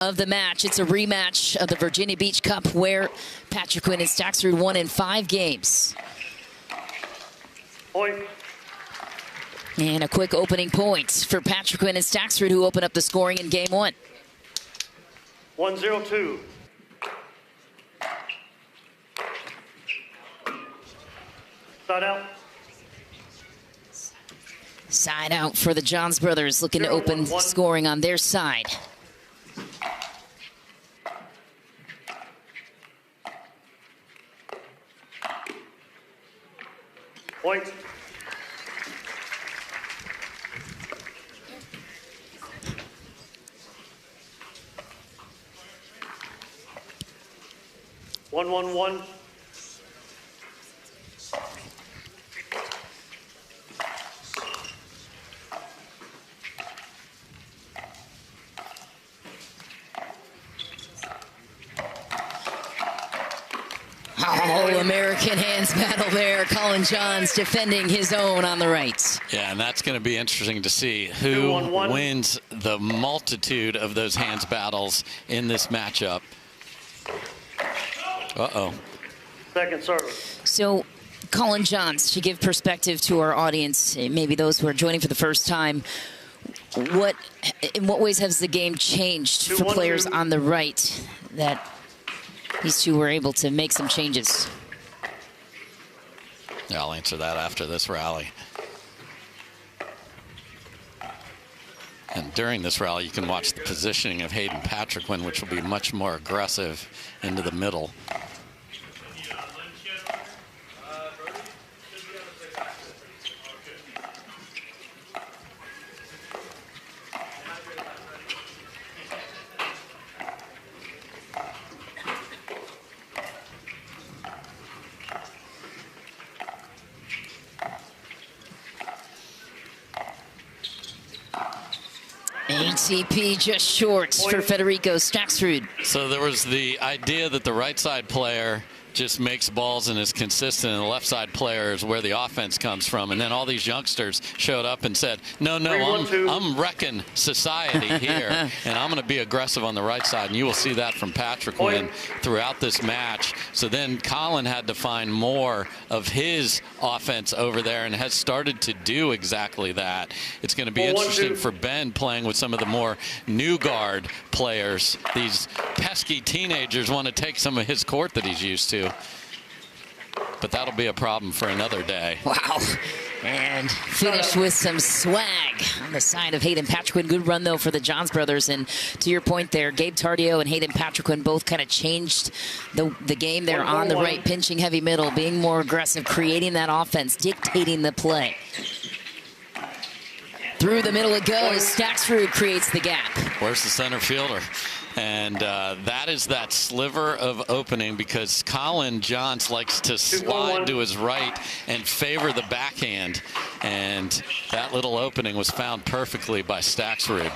of the match. It's a rematch of the Virginia Beach Cup where Patriquin and Staksrud won in 5 games. Point. And a quick opening point for Patriquin and Staksrud, who open up the scoring in game 1. 1-0-2. Side out. Side out for the Johns brothers, looking to open scoring on their side. Point. One. American hands battle there. Colin Johns defending his own on the right. Yeah, and that's going to be interesting to see who wins the multitude of those hands battles in this matchup. Uh-oh. Second service. So, Colin Johns, to give perspective to our audience, maybe those who are joining for the first time, in what ways has the game changed for players on the right that these two were able to make some changes? Yeah, I'll answer that after this rally. And during this rally, you can watch the positioning of Hayden Patriquin, which will be much more aggressive into the middle. ATP just short for Federico Staksrud. So there was the idea that the right side player just makes balls and is consistent, and the left side player is where the offense comes from. And then all these youngsters showed up and said, no, I'm wrecking society here, and I'm going to be aggressive on the right side. And you will see that from Patriquin throughout this match. So then Colin had to find more of his offense over there and has started to do exactly that. It's going to be interesting for Ben playing with some of the more new guard players. These pesky teenagers want to take some of his court that he's used to. But that'll be a problem for another day. Wow. And finished with some swag on the side of Hayden Patriquin. Good run, though, for the Johns brothers. And to your point there, Gabe Tardio and Hayden Patriquin both kind of changed the game there on the right, pinching heavy middle, being more aggressive, creating that offense, dictating the play. Through the middle it goes. Staksrud creates the gap. Where's the center fielder? And that is that sliver of opening, because Colin Johns likes to slide to his right and favor the backhand. And that little opening was found perfectly by Staksrud.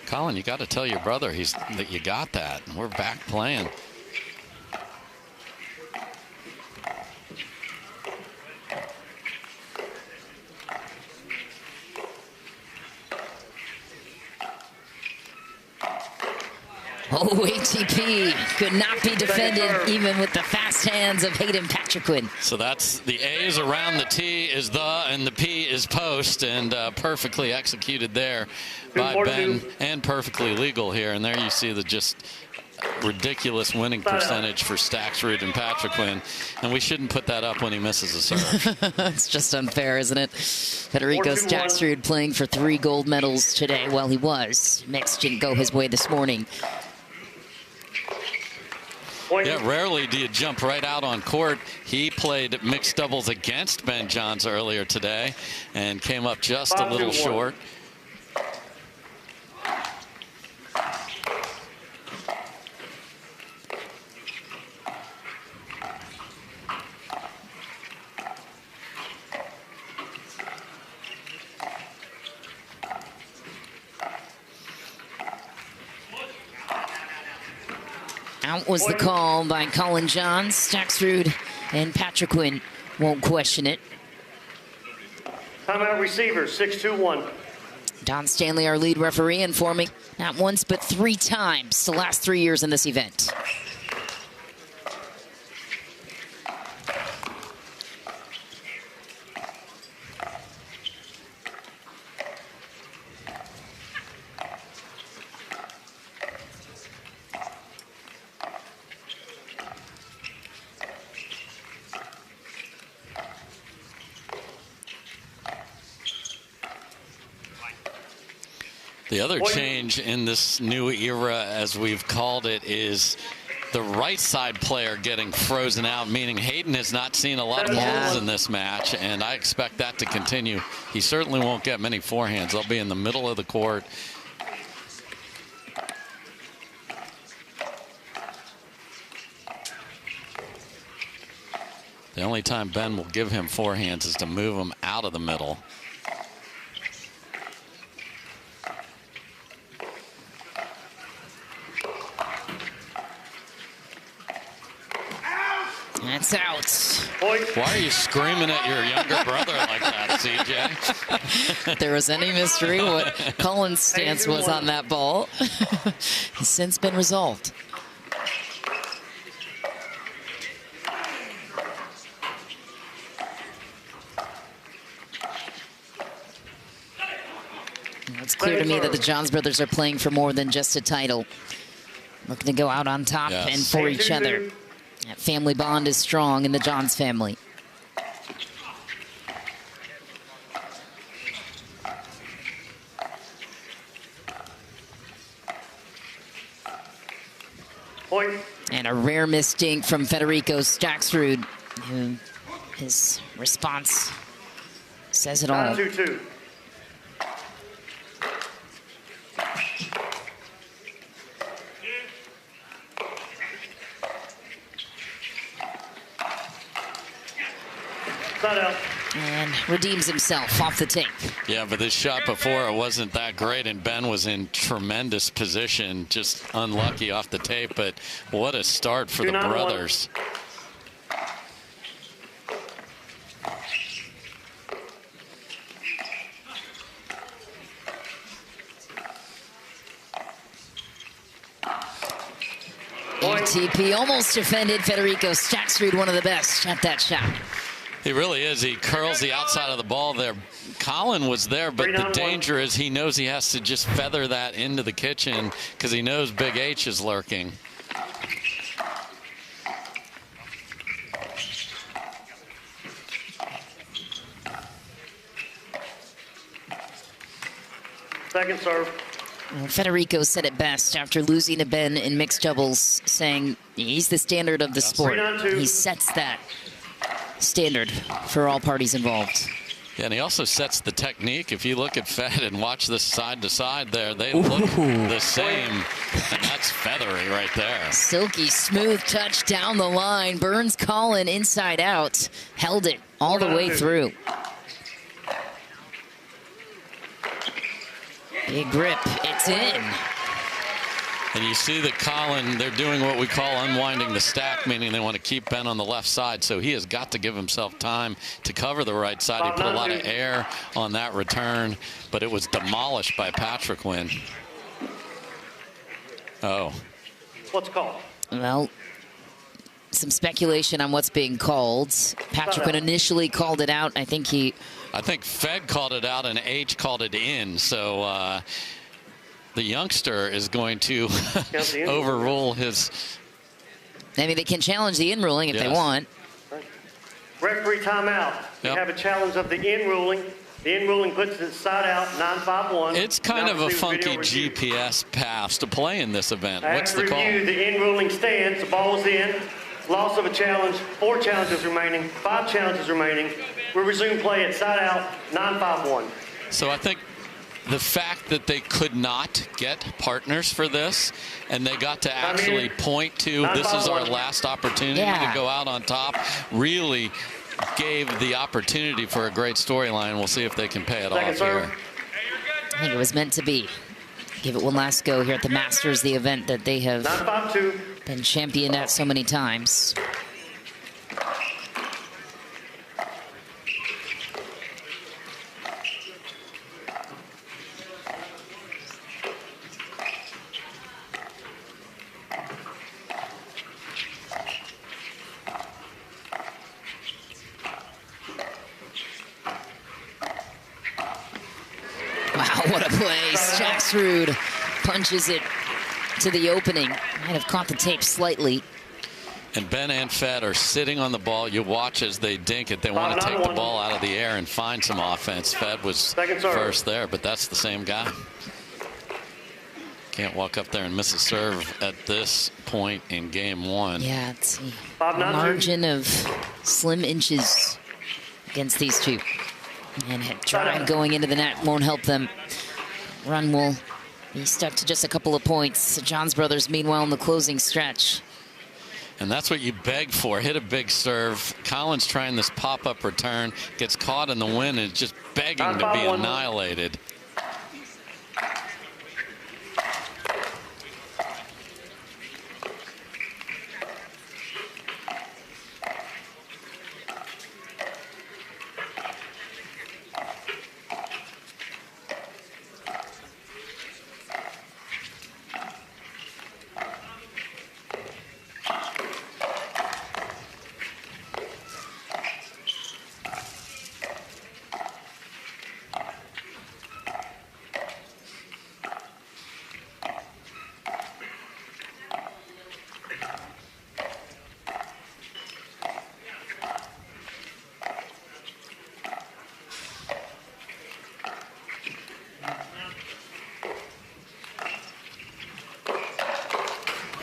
Colin, you got to tell your brother that you got that. And we're back playing. Oh, ATP could not be defended even with the fast hands of Hayden Patriquin. So that's the A is around, the T is the, and the P is post, and perfectly executed there by Ben, and perfectly legal here. And there you see the just ridiculous winning percentage for Staksrud and Patriquin, and we shouldn't put that up when he misses a serve. It's just unfair, isn't it? Federico Staksrud playing for 3 gold medals today. Well, he was. Mixed didn't go his way this morning. Yeah, rarely do you jump right out on court. He played mixed doubles against Ben Johns earlier today and came up just a little short. Timeout was the call by Colin Johns. Staksrud and Patriquin won't question it. Timeout receiver, 6-2-1. Don Stanley, our lead referee, informing not once but 3 times the last 3 years in this event. The other change in this new era, as we've called it, is the right side player getting frozen out, meaning Hayden has not seen a lot of balls in this match, and I expect that to continue. He certainly won't get many forehands. They'll be in the middle of the court. The only time Ben will give him forehands is to move him out of the middle. That's out. Why are you screaming at your younger brother like that, CJ? If there was any mystery what Colin's stance was on that ball, has since been resolved. It's clear to me that the Johns brothers are playing for more than just a title. Looking to go out on top and for each other. That family bond is strong in the Johns family. Point. And a rare mistake from Federico Staksrud, who his response says it all. 2-2. And redeems himself off the tape. Yeah, but this shot before, it wasn't that great, and Ben was in tremendous position, just unlucky off the tape, but what a start for the brothers. ATP almost defended Federico Staksrud, one of the best at that shot. He really is. He curls the outside of the ball there. Colin was there, but the danger is he knows he has to just feather that into the kitchen because he knows Big H is lurking. Second serve. Well, Federico said it best after losing to Ben in mixed doubles, saying he's the standard of the sport. He sets that standard for all parties involved. Yeah, and he also sets the technique. If you look at Fed and watch this side to side there, they look the same. And that's feathery right there. Silky smooth touch down the line. Burns Colin inside out. Held it all the way through. Big grip. It's in. And you see that Colin, they're doing what we call unwinding the stack, meaning they want to keep Ben on the left side. So he has got to give himself time to cover the right side. He put a lot of air on that return, but it was demolished by Patriquin. Oh. What's called? Well, some speculation on what's being called. Patriquin initially called it out. I think Fed called it out and H called it in. So the youngster is going to overrule his. I mean, they can challenge the in ruling if they want. Referee timeout. We have a challenge of the in ruling. The in ruling puts it side out, 9-5-1. It's kind of a funky GPS pass to play in this event. What's the call? The in ruling stands. The ball's in. Loss of a challenge. 4 challenges remaining. 5 challenges remaining. We resume play at side out, 9-5-1. So I think the fact that they could not get partners for this, and they got to actually point to this is our last opportunity to go out on top, really gave the opportunity for a great storyline. We'll see if they can pay it off here. I think it was meant to be. Give it one last go here at the Masters, the event that they have Been championed at so many times. Wow, what a play. Staksrud punches it to the opening. Might have caught the tape slightly. And Ben and Fed are sitting on the ball. You watch as they dink it. They want to take the ball out of the air and find some offense. Fed was first there, but that's the same guy. Can't walk up there and miss a serve at this point in game one. Yeah, it's a margin of slim inches against these two. And a drive going into the net won't help them. Run will be stuck to just a couple of points. The Johns brothers, meanwhile, in the closing stretch. And that's what you beg for. Hit a big serve. Collins trying this pop-up return. Gets caught in the wind and is just begging to be annihilated.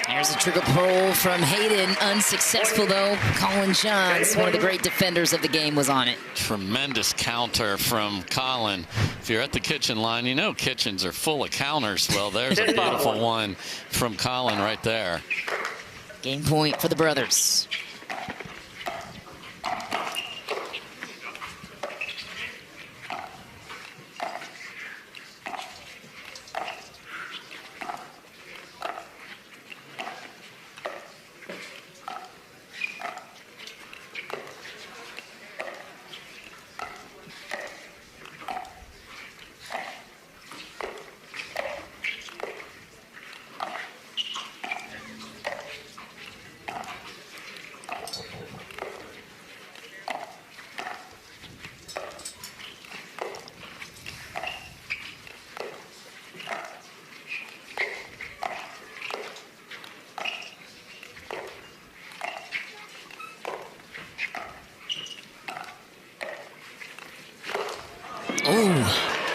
There's a trigger pull from Hayden. Unsuccessful, though. Colin Johns, one of the great defenders of the game, was on it. Tremendous counter from Colin. If you're at the kitchen line, you know kitchens are full of counters. Well, there's a beautiful one from Colin right there. Game point for the brothers.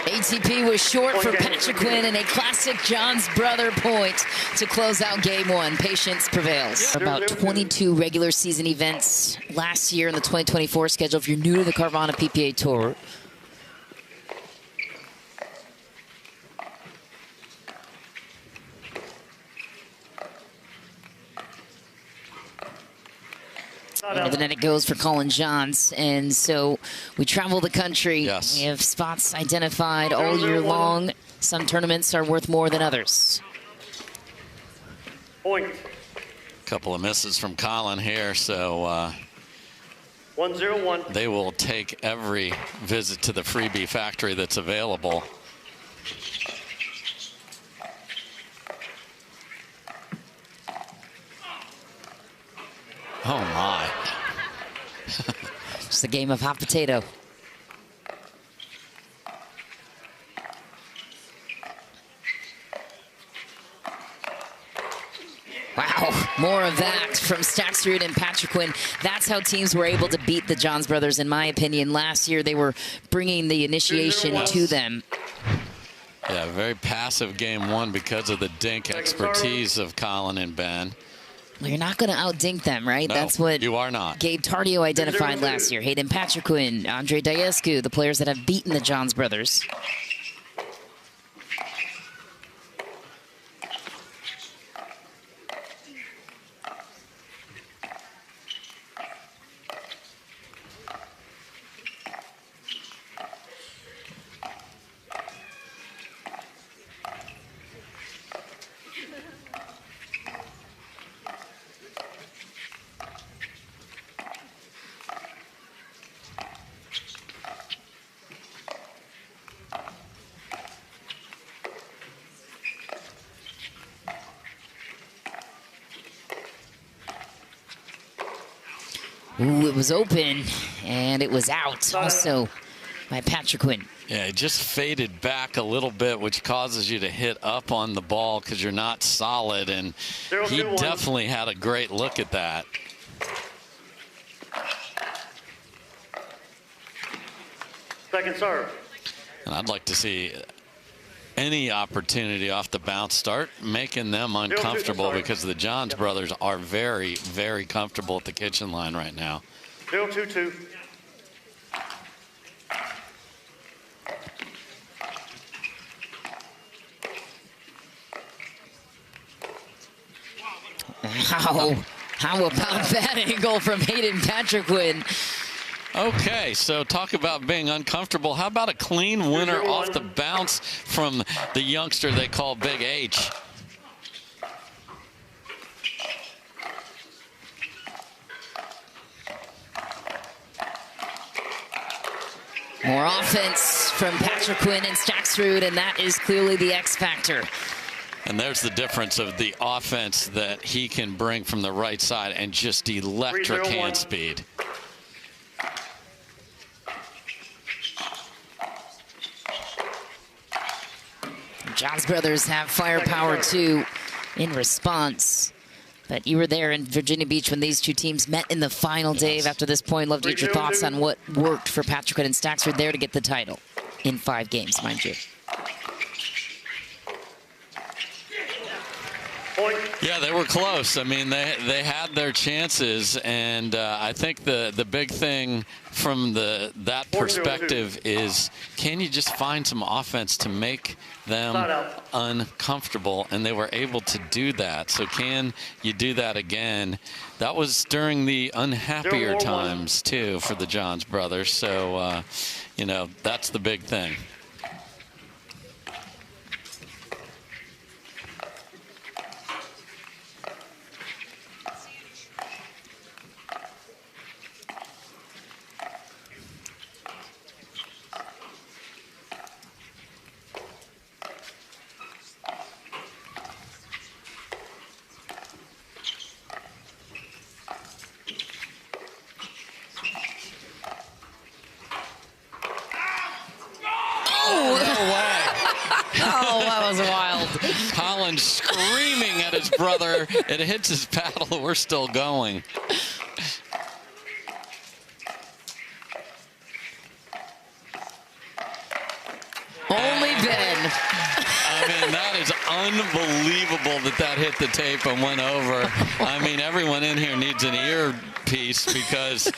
ATP was short for Patriquin, and a classic Johns brother point to close out game one. Patience prevails. About 22 regular season events last year in the 2024 schedule. If you're new to the Carvana PPA Tour, and then it goes for Colin Johns. And so we travel the country. Yes. We have spots identified all year long. Some tournaments are worth more than others. Point. Couple of misses from Colin here, so 1-0-1. they will take every visit to the freebie factory that's available. Oh my. Just a game of hot potato. Wow, more of that from Staksrud and Patriquin. That's how teams were able to beat the Johns brothers, in my opinion. Last year, they were bringing the initiation to them. Yeah, very passive game one because of the dink expertise of Colin and Ben. Well, you're not going to outdink them, right? No, that's what you are not. Gabe Tardio identified last year. Hayden Patriquin, Andre Diescu, the players that have beaten the Johns brothers. Ooh, it was open, and it was out also by Patriquin. Yeah, it just faded back a little bit, which causes you to hit up on the ball because you're not solid, and he definitely had a great look at that. Second serve. And I'd like to see any opportunity off the bounce start making them uncomfortable, because the Johns brothers are very, very comfortable at the kitchen line right now. 0-2-2. How about that angle from Hayden Patriquin? Okay, so talk about being uncomfortable. How about a clean winner off the bounce from the youngster they call Big H? More offense from Patriquin and Staksrud, and that is clearly the X factor. And there's the difference of the offense that he can bring from the right side and just electric hand speed. Johns brothers have firepower too in response. But you were there in Virginia Beach when these two teams met in the final, Dave. After this point, love to get your thoughts on what worked for Patriquin and Staksrud there to get the title in 5 games, mind you. Yeah, they were close. I mean, they had their chances, and I think the big thing from that perspective is, can you just find some offense to make them uncomfortable? And they were able to do that. So can you do that again? That was during the unhappier times too for the Johns brothers. So you know, that's the big thing. Screaming at his brother. It hits his paddle. We're still going. Only Ben. I mean, that is unbelievable that hit the tape and went over. I mean, everyone in here needs an earpiece, because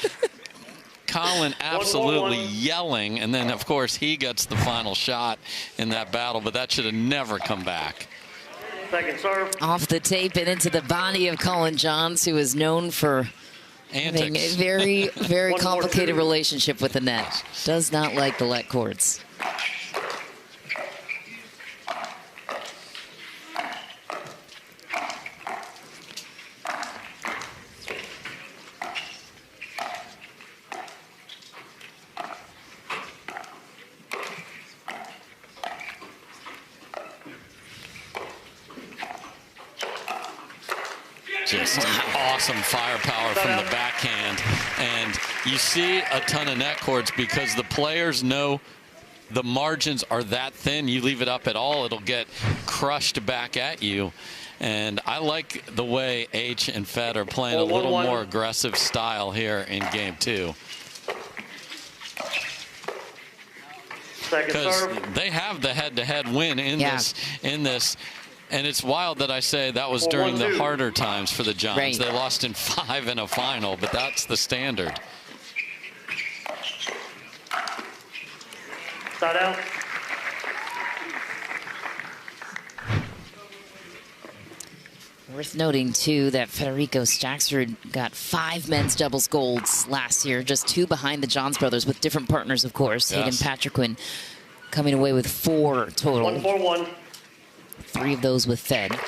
Colin absolutely yelling, and then, of course, he gets the final shot in that battle, but that should have never come back. Second serve. Off the tape and into the body of Colin Johns, who is known for having a very, very complicated relationship with the net. Does not like the let cords. Just awesome firepower from the backhand. And you see a ton of net cords because the players know the margins are that thin. You leave it up at all, it'll get crushed back at you. And I like the way H and Fed are playing a little more aggressive style here in game 2. Because they have the head-to-head win in this. And it's wild that I say that was during the harder times for the Johns. Right. They lost in 5 in a final, but that's the standard. Side out. Worth noting, too, that Federico Staksrud got 5 men's doubles golds last year, just 2 behind the Johns brothers with different partners, of course. Hayden Patriquin coming away with 4 total. 1-4-1. 3 of those with Fed.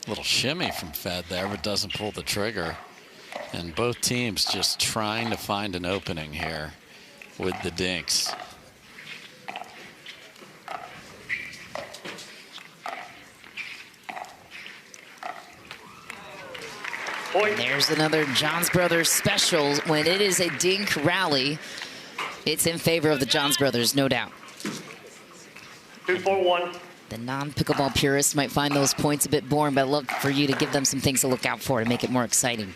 Little shimmy from Fed there, but doesn't pull the trigger. And both teams just trying to find an opening here with the dinks. And there's another Johns Brothers special. When it is a dink rally, it's in favor of the Johns Brothers, no doubt. 2-4-1. The non-pickleball purists might find those points a bit boring, but I'd love for you to give them some things to look out for to make it more exciting.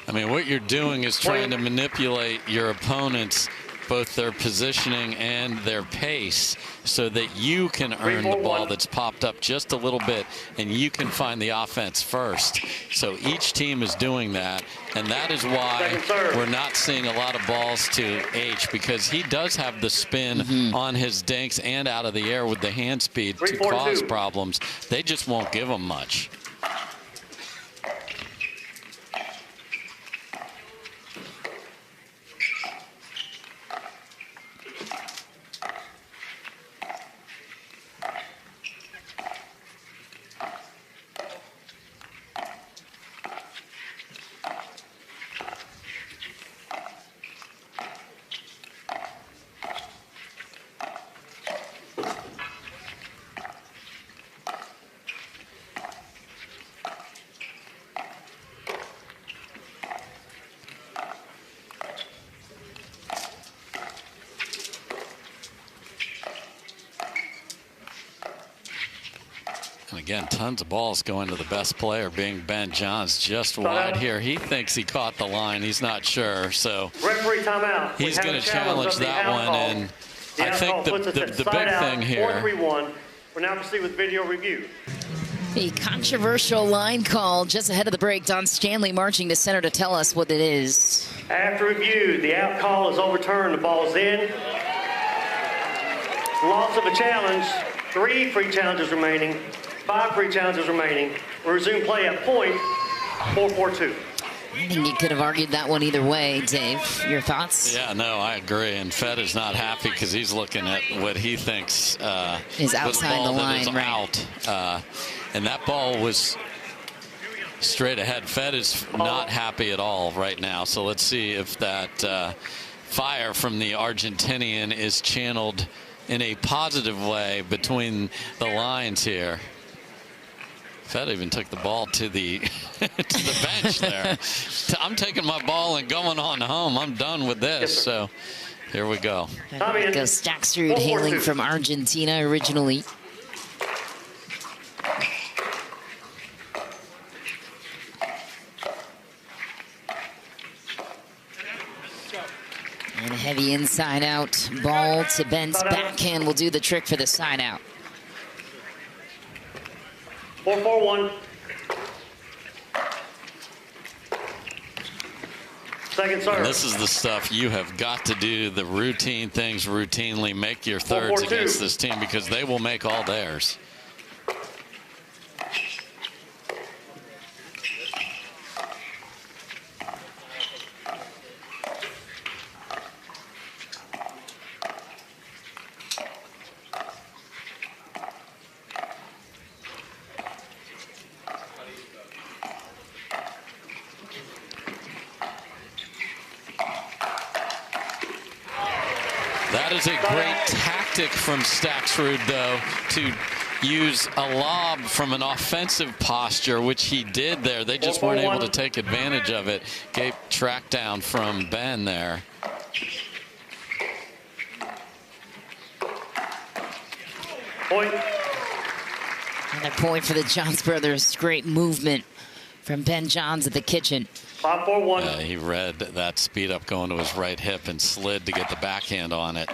I mean, what you're doing is trying to manipulate your opponents, both their positioning and their pace, so that you can earn the ball that's popped up just a little bit and you can find the offense first. So each team is doing that, and that is why we're not seeing a lot of balls to H, because he does have the spin on his dinks and out of the air with the hand speed to cause problems. They just won't give him much. And again, tons of balls going to the best player, being Ben Johns, just wide here. He thinks he caught the line. He's not sure. So referee timeout. He's going to challenge that one. And I think the big thing here. 4-3-1. We'll now proceed with video review. A controversial line call just ahead of the break. Don Stanley marching to center to tell us what it is. After review, the out call is overturned. The ball's in. Loss of a challenge. 3 free challenges remaining. 5 free challenges remaining. We'll resume play at point 4-4-2. I think you could have argued that one either way, Dave. Your thoughts? Yeah, no, I agree. And Fed is not happy because he's looking at what he thinks is outside the line, right? Out. And that ball was straight ahead. Fed is not happy at all right now. So let's see if that fire from the Argentinian is channeled in a positive way between the lines here. Fed even took the ball to the to the bench there. I'm taking my ball and going on home. I'm done with this. So here we go. Goes Staksrud, hailing from Argentina originally. And a heavy inside out ball to Ben's backhand will do the trick for the side out. 4-4-1. Second serve. And this is the stuff you have got to do, the routine things routinely. Make your thirds against this team because they will make all theirs. That is a great tactic from Staksrud, though, to use a lob from an offensive posture, which he did there. They just weren't able to take advantage of it. Great track down from Ben there. Point. Another point for the Johns brothers. Great movement from Ben Johns at the kitchen. 5-4-1. He read that speed up going to his right hip and slid to get the backhand on it.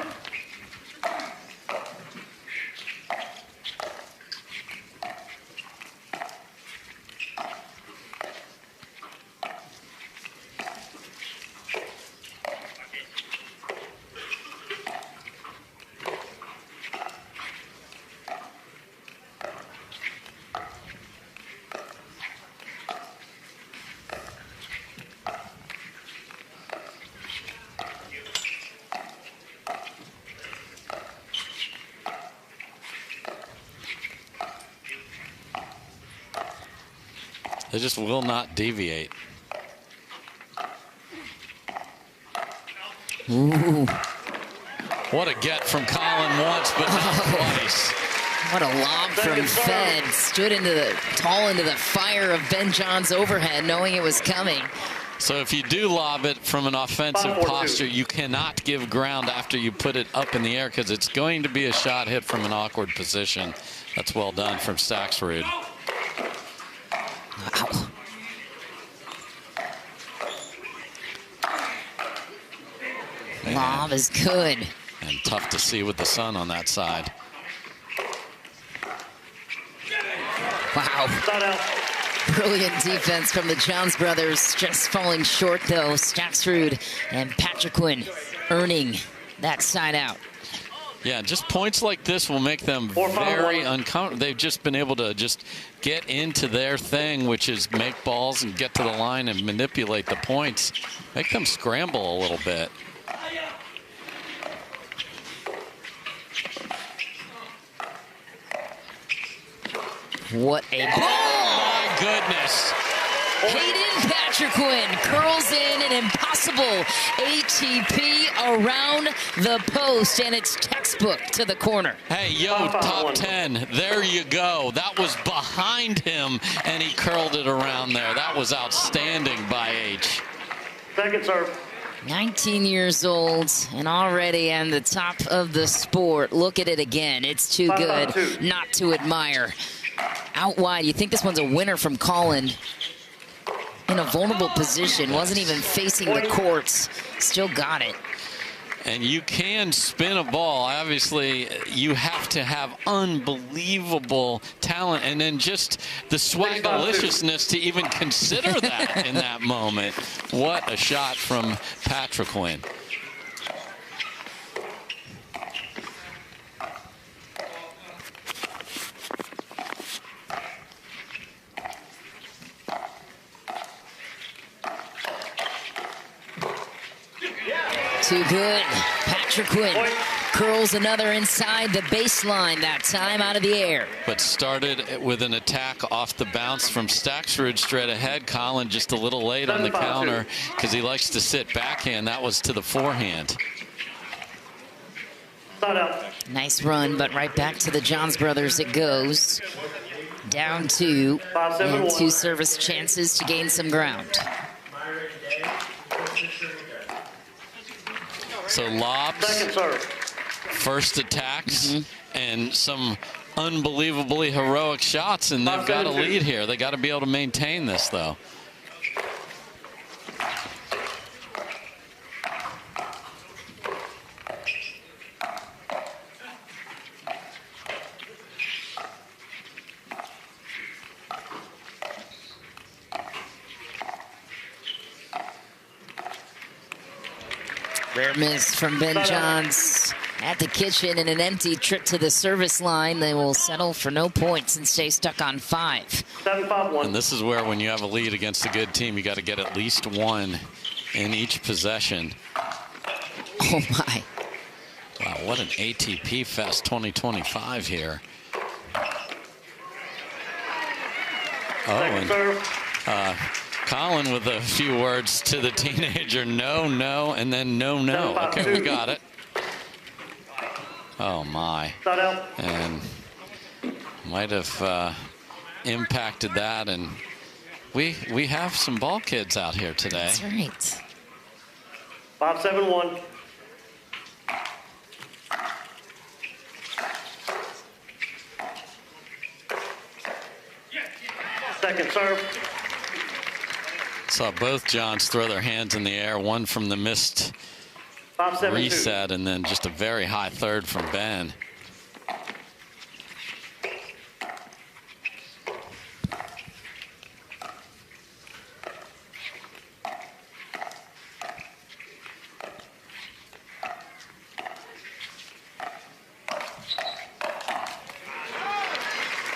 They just will not deviate. Ooh. What a get from Colin once, but not twice. What a lob from Fed. Stood tall into the fire of Ben John's overhead, knowing it was coming. So if you do lob it from an offensive posture, you cannot give ground after you put it up in the air because it's going to be a shot hit from an awkward position. That's well done from Staksrud. Wow. Lob is good. And tough to see with the sun on that side. Wow. Brilliant defense from the Johns brothers. Just falling short, though. Staksrud and Patriquin earning that side out. Yeah, just points like this will make them very uncomfortable. They've just been able to just get into their thing, which is make balls and get to the line and manipulate the points. Make them scramble a little bit. What a ball! Oh, my goodness. Hayden Patriquin curls in an impossible ATP around the post, and it's textbook to the corner. Hey, yo, top 10. There you go. That was behind him, and he curled it around there. That was outstanding by H. Second serve. 19 years old and already on the top of the sport. Look at it again. It's too good not to admire. Out wide. You think this one's a winner from Colin. In a vulnerable position. Wasn't even facing the courts. Still got it. And you can spin a ball. Obviously, you have to have unbelievable talent and then just the swagaliciousness to even consider that in that moment. What a shot from Patriquin. Too good. Patriquin curls another inside the baseline, that time out of the air. But started with an attack off the bounce from Staksrud straight ahead. Colin just a little late on the counter because he likes to sit backhand. That was to the forehand. Nice run, but right back to the Johns brothers it goes. Down 2, and 2 service chances to gain some ground. So lobs, first attacks, and some unbelievably heroic shots, and they've got a lead here. They got to be able to maintain this, though. Rare miss from Ben Johns at the kitchen and an empty trip to the service line. They will settle for no points and stay stuck on 5. And this is where when you have a lead against a good team, you got to get at least 1 in each possession. Oh, my. Wow, what an ATP Fest 2025 here. Oh, and Colin with a few words to the teenager. No, no, and then no, no. Okay, we got it. Oh, my. And might have impacted that. And we have some ball kids out here today. That's right. 5-7-1. Second serve. Saw both Johns throw their hands in the air, one from the missed reset and then just a very high third from Ben.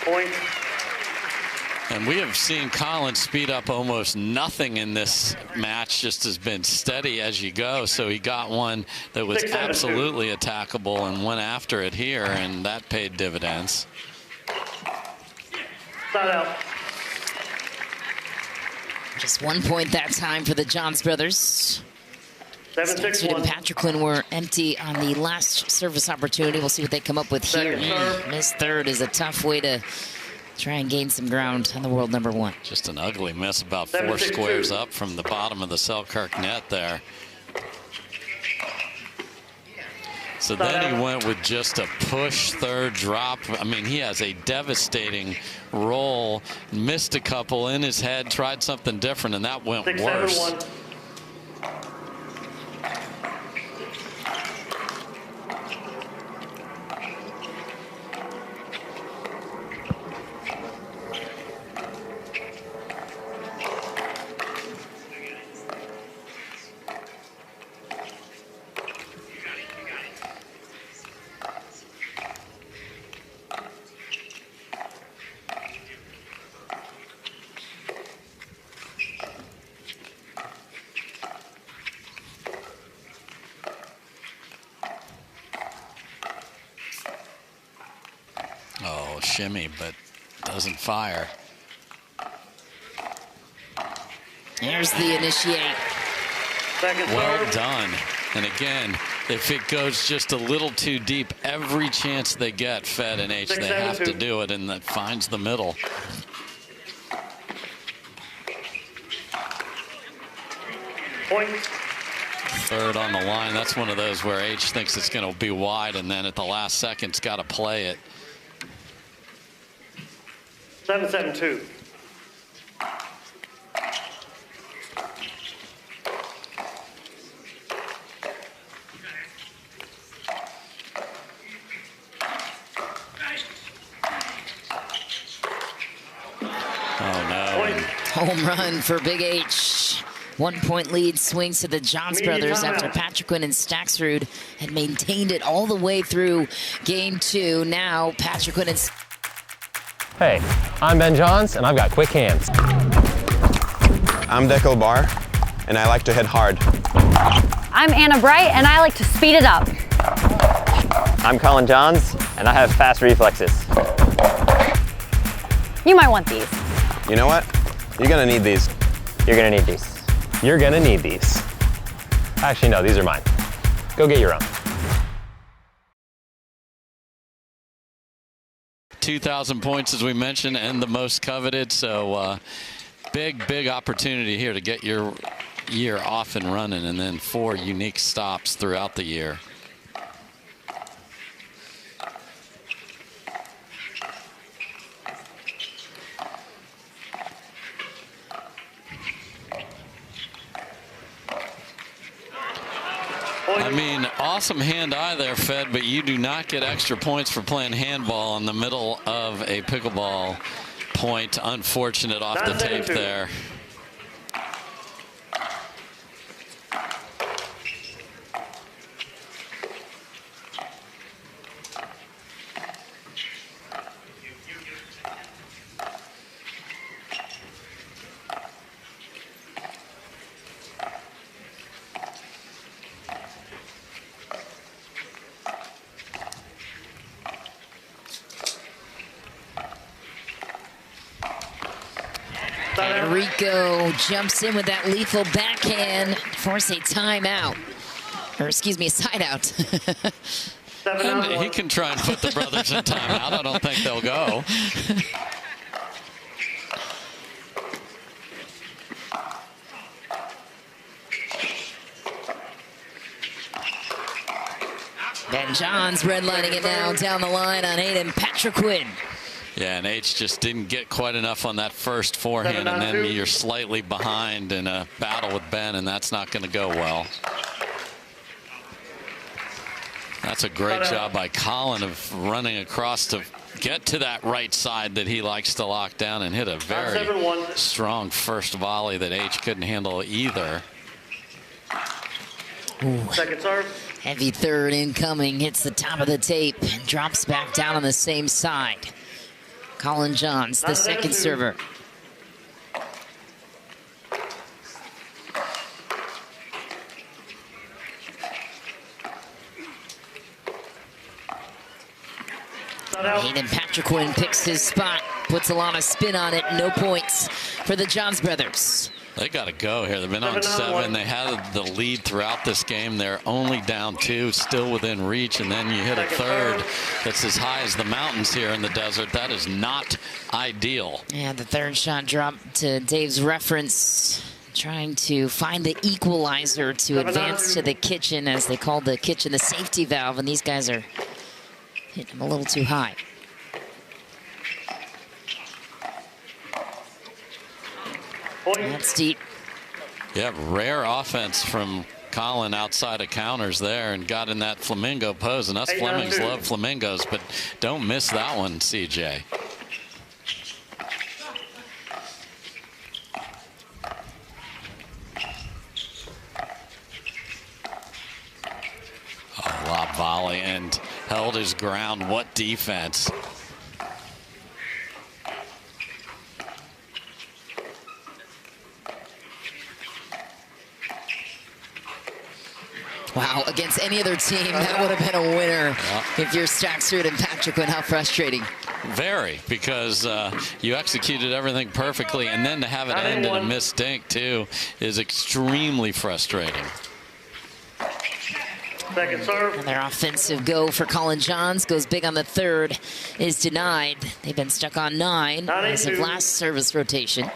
Point. And we have seen Colin speed up almost nothing in this match, just has been steady as you go. So he got one that was absolutely attackable and went after it here, and that paid dividends. Side out. Just 1 point that time for the Johns brothers. Staksrud and Patriquin were empty on the last service opportunity. We'll see what they come up with here. Miss third is a tough way to try and gain some ground on the world number one. Just an ugly miss about 4 squares up from the bottom of the Selkirk net there. So then he went with just a push third drop. I mean, he has a devastating roll. Missed a couple in his head, tried something different, and that went worse. Oh, shimmy, but doesn't fire. There's the initiate. Well done. And again, if it goes just a little too deep, every chance they get, Fed and H, they have to do it, and that finds the middle. Point. Third on the line. That's one of those where H thinks it's going to be wide, and then at the last second's got to play it. 7-7-2. Oh, no. Home run for Big H. 1 point lead swings to the Johns brothers after Patriquin and Staksrud had maintained it all the way through game two. Now Patriquin and... Hey, I'm Ben Johns, and I've got quick hands. I'm Deckel Barr, and I like to hit hard. I'm Anna Bright, and I like to speed it up. I'm Colin Johns, and I have fast reflexes. You might want these. You know what? You're gonna need these. You're gonna need these. You're gonna need these. Actually, no, these are mine. Go get your own. 2,000 points, as we mentioned, and the most coveted. So big opportunity here to get your year off and running, and then 4 unique stops throughout the year. I mean, awesome hand-eye there, Fed, but you do not get extra points for playing handball in the middle of a pickleball point. Unfortunate off the tape there. Rico jumps in with that lethal backhand, force a timeout. Or excuse me, a side out. He can try and put the brothers in timeout. I don't think they'll go. Ben Johns redlining it now down the line on Hayden Patriquin. Yeah, and H just didn't get quite enough on that first forehand, and then you're slightly behind in a battle with Ben, and that's not going to go well. That's a great job by Colin of running across to get to that right side that he likes to lock down and hit a very strong first volley that H couldn't handle either. Ooh. Second serve. Heavy third incoming, hits the top of the tape, and drops back down on the same side. Colin Johns, the second server. Hayden Patriquin picks his spot, puts a lot of spin on it, no points for the Johns brothers. They got to go here. They've been on 7. They had the lead throughout this game. They're only down 2, still within reach, and then you hit a third that's as high as the mountains here in the desert. That is not ideal. Yeah, the third shot dropped to Dave's reference, trying to find the equalizer to advance to the kitchen, as they called the kitchen the safety valve, and these guys are hitting him a little too high. That's deep. Yeah, rare offense from Colin outside of counters there, and got in that flamingo pose. And us Flemings love flamingos, but don't miss that one, CJ. Oh, lob volley, and held his ground. What defense. Wow, against any other team, that would have been a winner. If you're Staksrud and Patriquin, how frustrating. Very, because you executed everything perfectly, and then to have it end in a missed dink, too, is extremely frustrating. Second serve. And their offensive go for Colin Johns goes big on the third, is denied. They've been stuck on 9 as of last service rotation.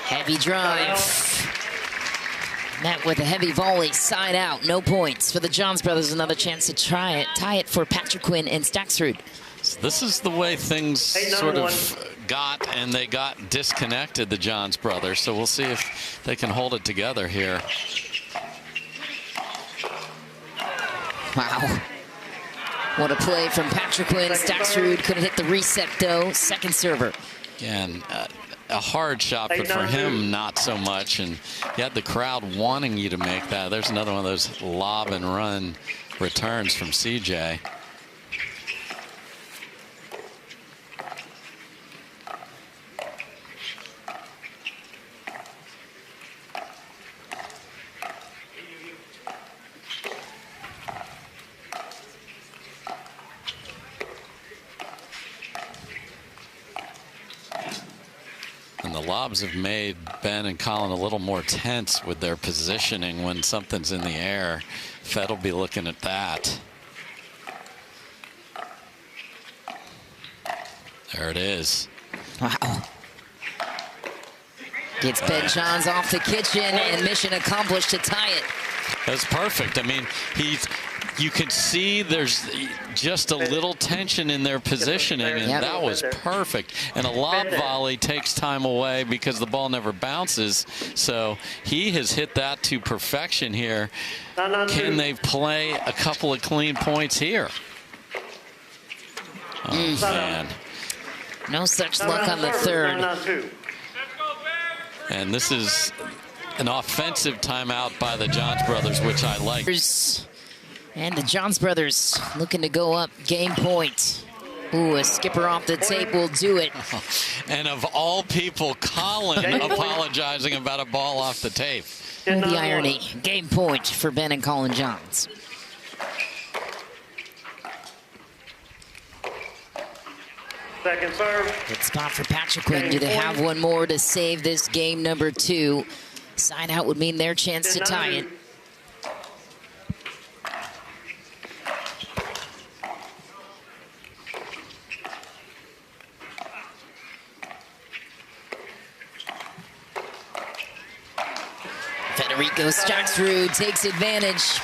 Heavy drive. Met with a heavy volley, side out, no points for the Johns brothers. Another chance to tie it for Patriquin and Staksrud. So this is the way things sort of got, and they got disconnected, the Johns brothers. So we'll see if they can hold it together here. Wow. What a play from Patriquin. Staksrud couldn't hit the reset, though. Second server. Again, a hard shot, but for him, not so much. And you had the crowd wanting you to make that. There's another one of those lob and run returns from CJ. And the lobs have made Ben and Colin a little more tense with their positioning when something's in the air. Fed will be looking at that. There it is. Wow. Gets Ben Johns off the kitchen, and mission accomplished to tie it. That's perfect. I mean, you can see there's just a little tension in their positioning, and that was perfect. And a lob volley takes time away because the ball never bounces. So he has hit that to perfection here. Can they play a couple of clean points here? Oh, man. No such luck on the third. And this is an offensive timeout by the Johns brothers, which I like. And the Johns brothers looking to go up game point. Ooh, a skipper off the tape will do it. And of all people, Colin apologizing about a ball off the tape. The irony. Game point for Ben and Colin Johns. Second serve. Good spot for Patriquin. Do they have one more to save this game number 2? Side out would mean their chance to tie it. Federico Staksrud takes advantage,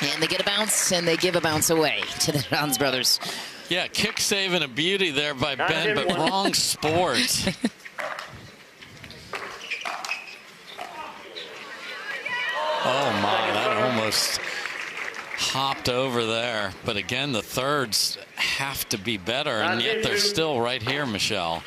and they get a bounce, and they give a bounce away to the Johns brothers. Yeah, kick saving a beauty there by Ben, but wrong sport. Oh my, that almost hopped over there. But again, the thirds have to be better, and yet they're still right here, Michelle.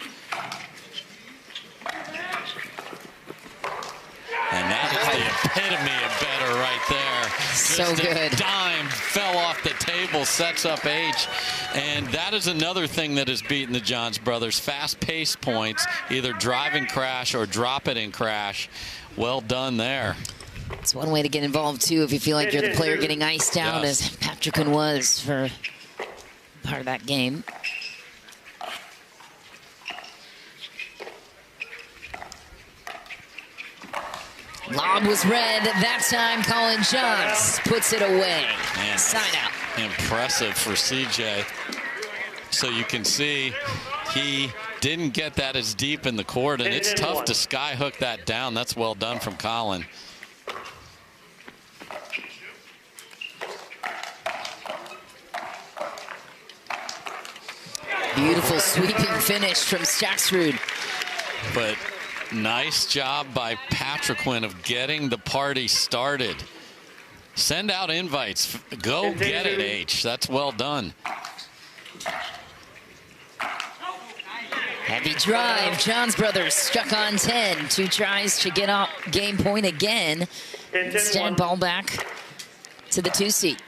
And that is the epitome of better right there. So good. A dime fell off the table, sets up H. And that is another thing that has beaten the Johns brothers. Fast-paced points, either drive and crash or drop it and crash. Well done there. It's one way to get involved, too, if you feel like you're the player getting iced out, as Patriquin was for part of that game. Lob was red. That time, Colin Johns puts it away. Man, side out. Impressive for CJ. So you can see he didn't get that as deep in the court, and it's tough to skyhook that down. That's well done from Colin. Beautiful sweeping finish from Staksrud. But nice job by Patriquin of getting the party started. Send out invites. Go get it, H. That's well done. Heavy drive. Johns brothers stuck on 10. 2 tries to get off game point again. Instead, ball back to the 2 seat.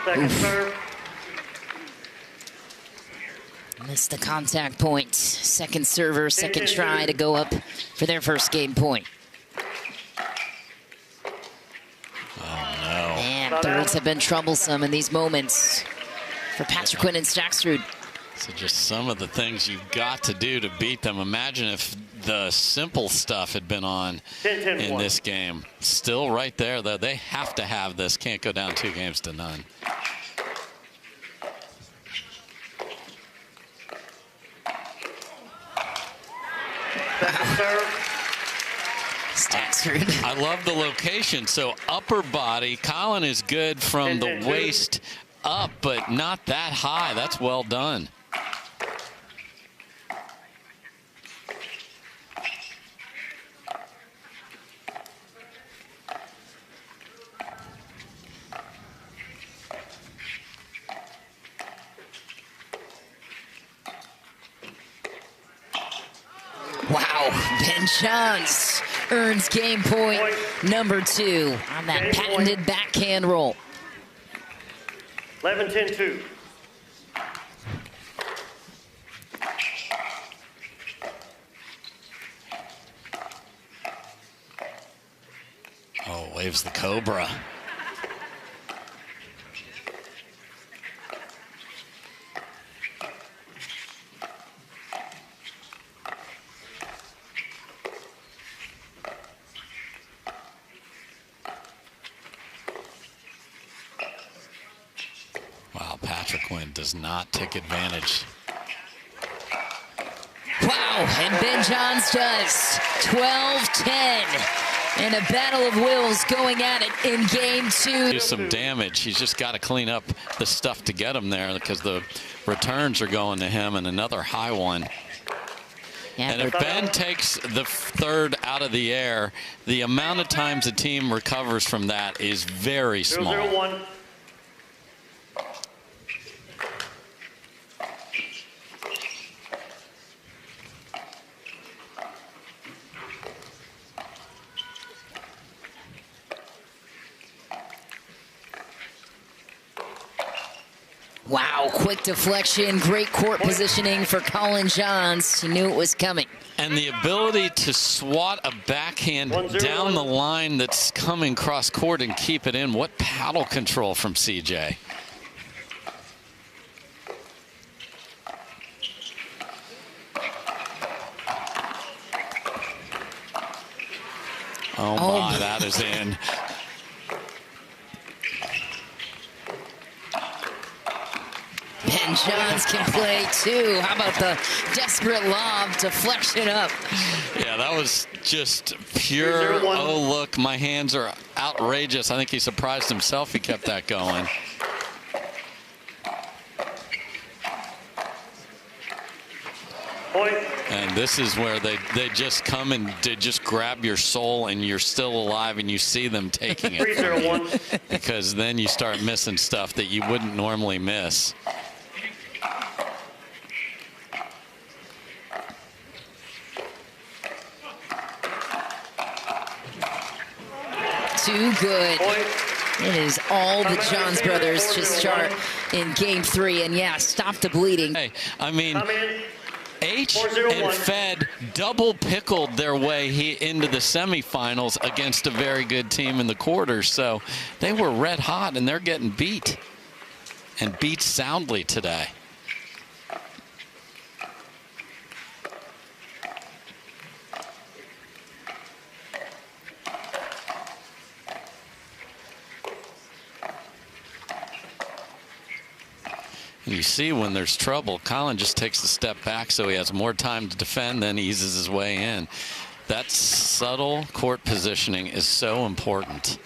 Second serve. Missed the contact point. Second server, second try to go up for their first game point. Oh, no. And thirds have been troublesome in these moments for Patriquin and Staksrud. So just some of the things you've got to do to beat them. Imagine if the simple stuff had been on in this game. Still right there, though. They have to have this. Can't go down 2-0. Staksrud. I love the location. So upper body, Colin is good from the waist up, but not that high. That's well done. Wow, Ben Johns earns game point number 2 on that patented backhand roll. 11-10-2. Oh, waves the Cobra. Wow, Patriquin does not take advantage. Wow, and Ben Johns does. 12-10. And a battle of wills going at it in game 2. Do some damage. He's just got to clean up the stuff to get him there because the returns are going to him, and another high one. Yeah, and if Ben takes the third out of the air, the amount of times a team recovers from that is very small. 0-0-1. Wow, quick deflection, great court positioning for Colin Johns. He knew it was coming. And the ability to swat a backhand down the line that's coming cross court and keep it in. What paddle control from CJ. Oh my, that is in. Ben Johns can play too. How about the desperate lob deflection up? Yeah, that was just pure, oh, look, my hands are outrageous. I think he surprised himself he kept that going. And this is where they just come and they just grab your soul and you're still alive and you see them taking it from you, because then you start missing stuff that you wouldn't normally miss. Too good. It is all the Johns brothers to start in game 3. And yeah, stop the bleeding. Hey, I mean, H 4-0-1. and Fed double pickled their way into the semifinals against a very good team in the quarters. So they were red hot, and they're getting beat, and beat soundly today. You see when there's trouble, Colin just takes a step back so he has more time to defend, then eases his way in. That subtle court positioning is so important.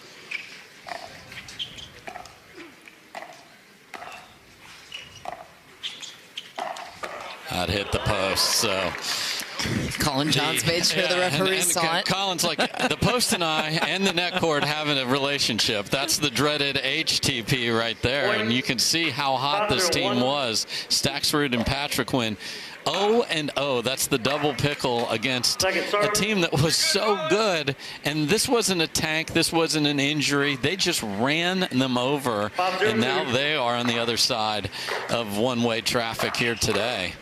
That hit the post, so. Colin Johns made sure the referee saw it. Colin's like, the post and I and the net cord having a relationship. That's the dreaded HTP right there. And you can see how hot this team was. Staksrud and Patriquin 0-0. That's the double pickle against a team that was so good. And this wasn't a tank. This wasn't an injury. They just ran them over. And now they are on the other side of one-way traffic here today.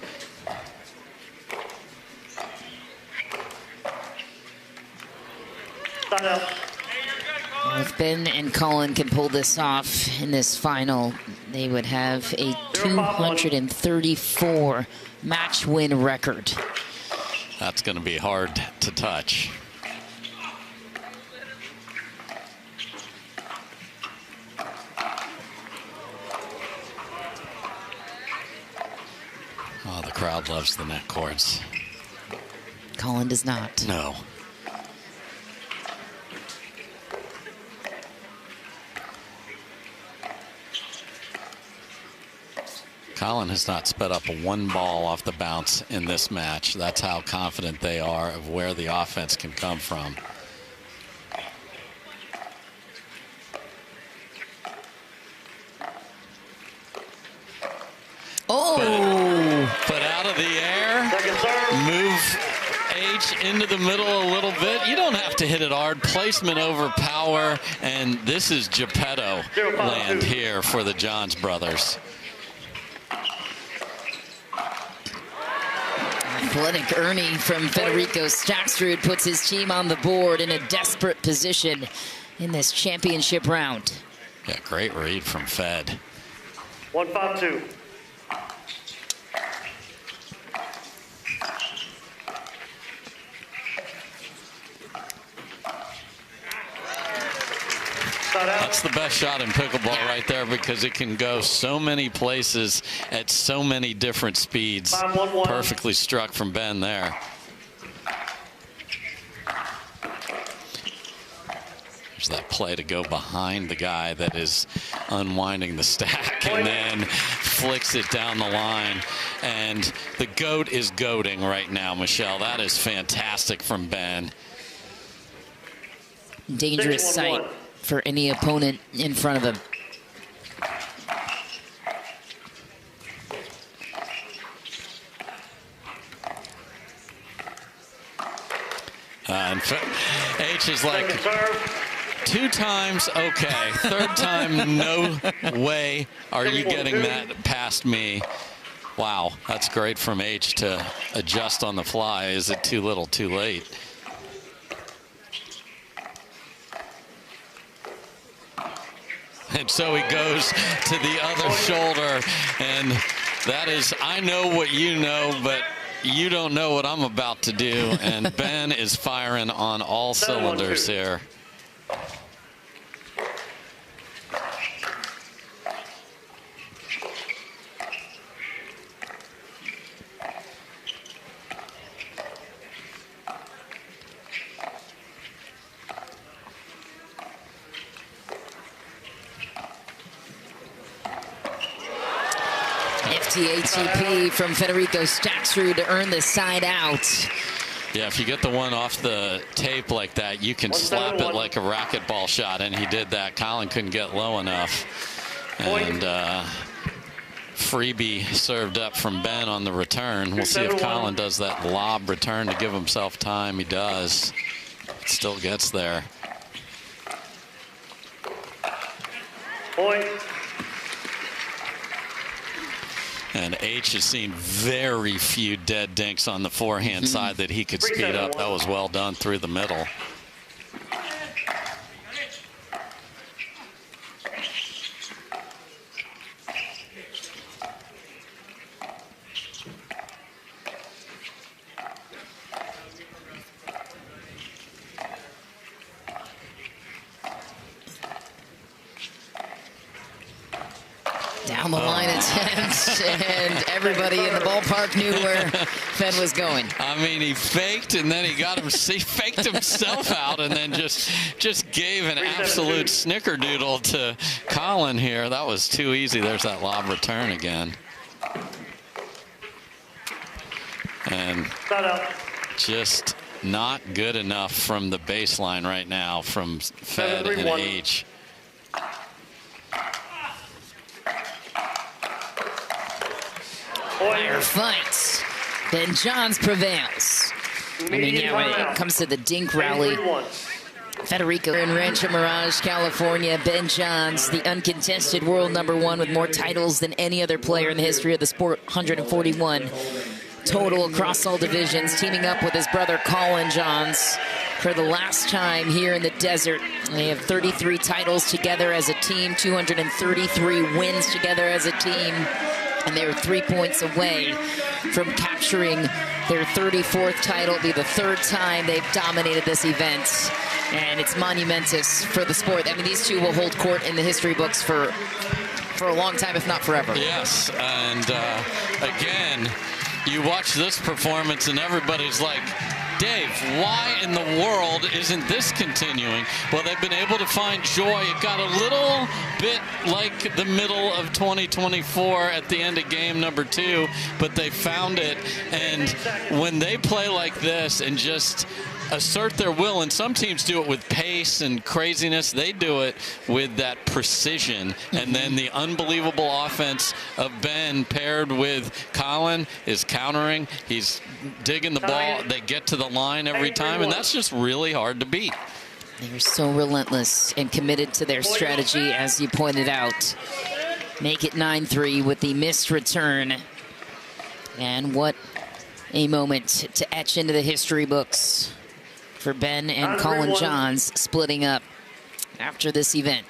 If Ben and Colin can pull this off in this final, they would have a 234 match win record. That's going to be hard to touch. Oh, the crowd loves the net cords. Colin does not. No. Colin has not sped up one ball off the bounce in this match. That's how confident they are of where the offense can come from. But out of the air, move H into the middle a little bit. You don't have to hit it hard. Placement over power, and this is Geppetto land here for the Johns brothers. Athletic Ernie from Federico Staksrud puts his team on the board in a desperate position in this championship round. Yeah, great read from Fed. 1-5-2. That's the best shot in pickleball right there, because it can go so many places at so many different speeds. 5-1-1. Perfectly struck from Ben there. There's that play to go behind the guy that is unwinding the stack and then flicks it down the line. And the goat is goating right now, Michelle. That is fantastic from Ben. Dangerous sight for any opponent in front of him. And H is like, 2 times, okay. 3rd time, no way are you getting that past me. Wow, that's great from H to adjust on the fly. Is it too little, too late? And so he goes to the other shoulder, and that is, I know what you know, but you don't know what I'm about to do. And Ben is firing on all cylinders here. FTATP from Federico Staksrud to earn the side out. Yeah, if you get the one off the tape like that, you can slap it like a racquetball shot, and he did that. Colin couldn't get low enough. And freebie served up from Ben on the return. We'll see if Colin does that lob return to give himself time. He does. It still gets there. And H has seen very few dead dinks on the forehand side that he could speed up. That was well done through the middle. Down the line attempt, and everybody in the ballpark knew where Fed was going. I mean, he faked, and then he faked himself out, and then just gave an absolute snickerdoodle to Colin here. That was too easy. There's that lob return again. And just not good enough from the baseline right now from Fed and H. Fire fights. Ben Johns prevails. I mean, yeah, when it comes to the dink rally, Federico in Rancho Mirage, California. Ben Johns, the uncontested world #1 with more titles than any other player in the history of the sport, 141 total across all divisions, teaming up with his brother Colin Johns for the last time here in the desert. They have 33 titles together as a team, 233 wins together as a team. And they were 3 points away from capturing their 34th title. It'll be the third time they've dominated this event. And it's monumentous for the sport. I mean, these two will hold court in the history books for a long time, if not forever. Yes, and again, you watch this performance and everybody's like, Dave, why in the world isn't this continuing? Well, they've been able to find joy. It got a little bit like the middle of 2024 at the end of game #2, but they found it. And when they play like this and just assert their will, and some teams do it with pace and craziness, they do it with that precision. And then the unbelievable offense of Ben paired with Colin is countering. He's digging the ball. They get to the line every time, and that's just really hard to beat. They're so relentless and committed to their strategy, as you pointed out. Make it 9-3 with the missed return. And what a moment to etch into the history books for Ben and Colin Johns splitting up after this event.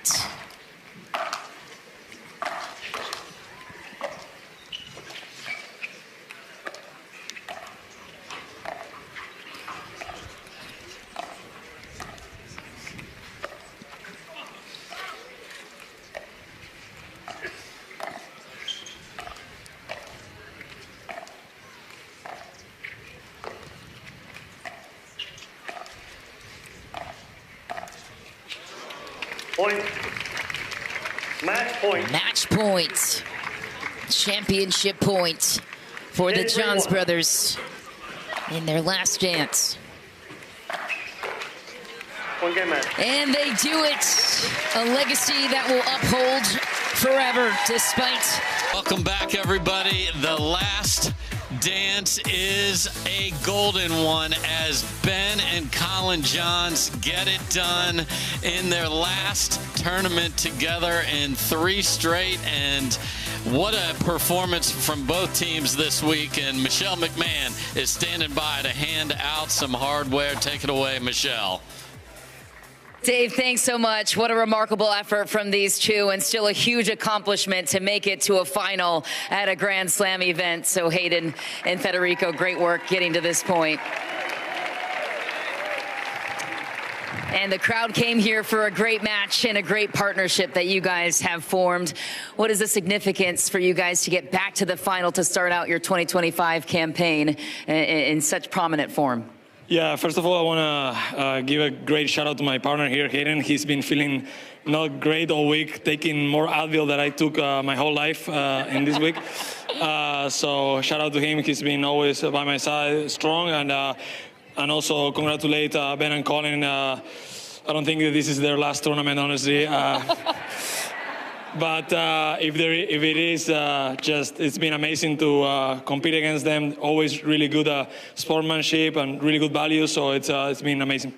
Point. Match point. Match point. Championship point for the Johns brothers in their last dance. One game match. And they do it. A legacy that will uphold forever despite. Welcome back, everybody. The last dance is a golden one as Ben and Colin Johns get it done in their last tournament together in 3 straight. And what a performance from both teams this week. And Michelle McMahon is standing by to hand out some hardware. Take it away, Michelle. Dave, thanks so much. What a remarkable effort from these two, and still a huge accomplishment to make it to a final at a Grand Slam event. So Hayden and Federico, great work getting to this point. And the crowd came here for a great match and a great partnership that you guys have formed. What is the significance for you guys to get back to the final to start out your 2025 campaign in such prominent form? Yeah, first of all, I want to give a great shout out to my partner here, Hayden. He's been feeling not great all week, taking more Advil than I took my whole life in this week. So shout out to him. He's been always by my side, strong, and also congratulate Ben and Colin. I don't think that this is their last tournament, honestly. But if it is, just it's been amazing to compete against them. Always really good sportsmanship and really good values. So it's been amazing.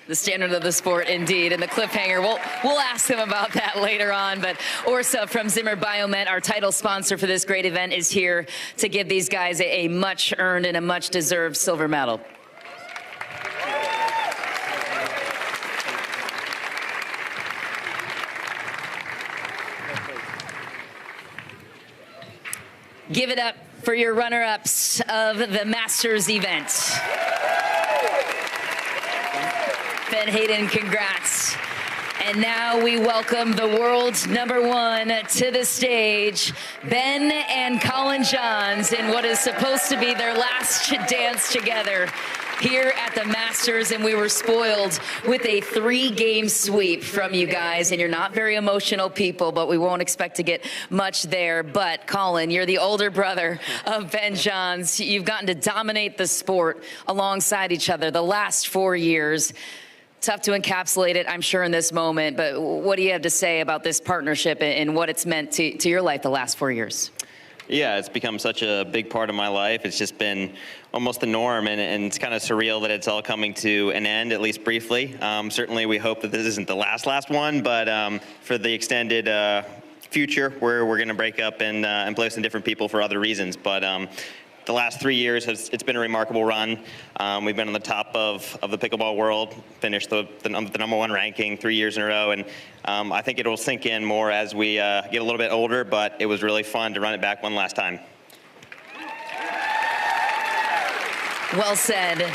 The standard of the sport, indeed, and the cliffhanger. We'll ask them about that later on. But Orsa from Zimmer Biomet, our title sponsor for this great event, is here to give these guys a much-earned and a much-deserved silver medal. Give it up for your runner-ups of the Masters event. Ben Hayden, congrats. And now we welcome the world's #1 to the stage, Ben and Colin Johns, in what is supposed to be their last dance together here at the Masters, and we were spoiled with a 3-game sweep from you guys, and you're not very emotional people, but we won't expect to get much there. But Colin, you're the older brother of Ben Johns. You've gotten to dominate the sport alongside each other the last 4 years. Tough to encapsulate it, I'm sure, in this moment, but what do you have to say about this partnership and what it's meant to your life the last 4 years? Yeah, it's become such a big part of my life. It's just been almost the norm, and it's kind of surreal that it's all coming to an end, at least briefly. Certainly, we hope that this isn't the last one, but for the extended future, we're going to break up and play with some different people for other reasons. But the last 3 years, it's been a remarkable run. We've been on the top of the pickleball world, finished the #1 ranking 3 years in a row, and I think it will sink in more as we get a little bit older, but it was really fun to run it back one last time. Well said.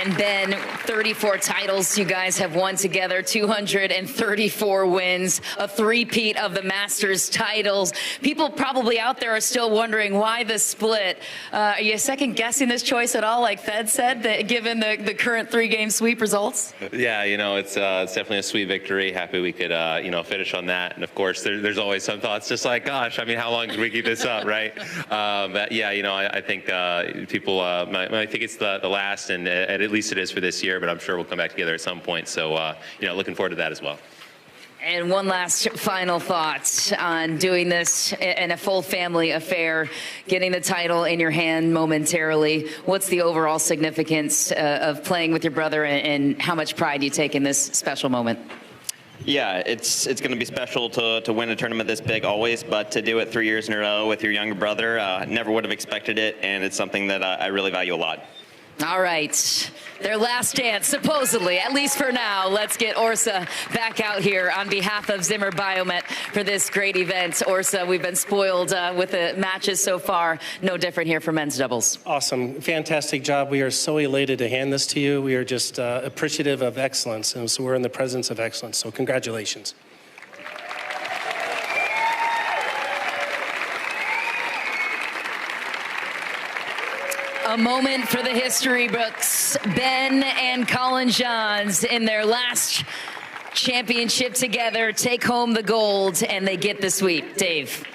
And Ben, 34 titles you guys have won together, 234 wins, a three-peat of the Masters titles. People probably out there are still wondering why the split. Are you second-guessing this choice at all, like Fed said, that given the current 3-game sweep results? Yeah, you know, it's definitely a sweet victory. Happy we could, you know, finish on that. And of course, there's always some thoughts just like, gosh, I mean, how long can we keep this up, right? But yeah, you know, I think people might think it's the last, and at least it is for this year, but I'm sure we'll come back together at some point. So, you know, looking forward to that as well. And one last final thought on doing this in a full family affair, getting the title in your hand momentarily. What's the overall significance of playing with your brother, and how much pride you take in this special moment? Yeah, it's going to be special to win a tournament this big always, but to do it 3 years in a row with your younger brother, never would have expected it, and it's something that I really value a lot. All right, their last dance, supposedly, at least for now. Let's get Orsa back out here on behalf of Zimmer Biomet for this great event. Orsa, we've been spoiled with the matches so far. No different here for men's doubles. Awesome, fantastic job. We are so elated to hand this to you. We are just appreciative of excellence, and so we're in the presence of excellence, so congratulations. A moment for the history books. Ben and Colin Johns in their last championship together take home the gold, and they get the sweep. Dave.